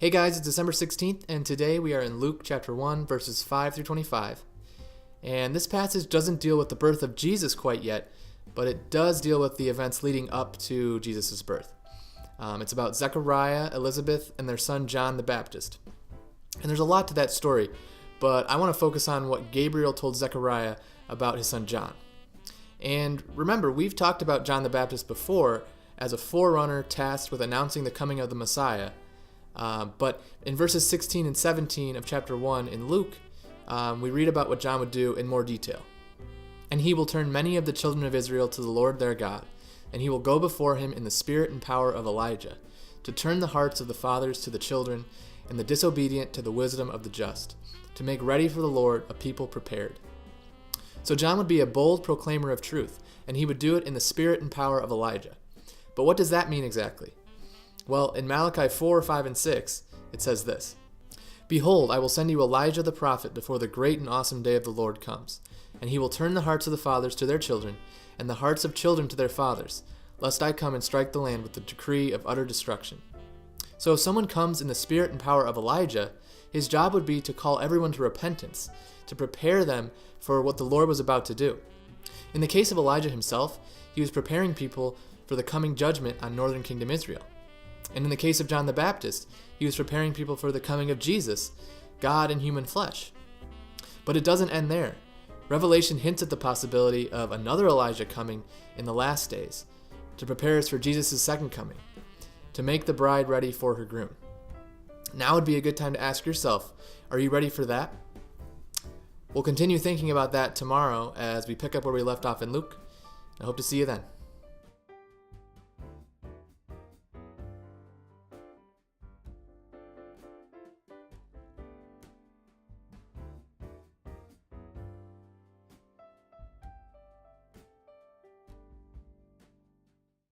Hey guys, it's December 16th, and today we are in Luke chapter 1, verses 5 through 25. And this passage doesn't deal with the birth of Jesus quite yet, but it does deal with the events leading up to Jesus' birth. It's about Zechariah, Elizabeth, and their son John the Baptist. And there's a lot to that story, but I want to focus on what Gabriel told Zechariah about his son John. And remember, we've talked about John the Baptist before as a forerunner tasked with announcing the coming of the Messiah. But in verses 16 and 17 of chapter 1 in Luke, we read about what John would do in more detail. And he will turn many of the children of Israel to the Lord their God, and he will go before him in the spirit and power of Elijah, to turn the hearts of the fathers to the children, and the disobedient to the wisdom of the just, to make ready for the Lord a people prepared. So John would be a bold proclaimer of truth, and he would do it in the spirit and power of Elijah. But what does that mean exactly? Well, in Malachi 4, 5, and 6, it says this: "Behold, I will send you Elijah the prophet before the great and awesome day of the Lord comes. And he will turn the hearts of the fathers to their children, and the hearts of children to their fathers, lest I come and strike the land with the decree of utter destruction." So if someone comes in the spirit and power of Elijah, his job would be to call everyone to repentance, to prepare them for what the Lord was about to do. In the case of Elijah himself, he was preparing people for the coming judgment on northern kingdom Israel. And in the case of John the Baptist, he was preparing people for the coming of Jesus, God in human flesh. But it doesn't end there. Revelation hints at the possibility of another Elijah coming in the last days to prepare us for Jesus' second coming, to make the bride ready for her groom. Now would be a good time to ask yourself, are you ready for that? We'll continue thinking about that tomorrow as we pick up where we left off in Luke. I hope to see you then.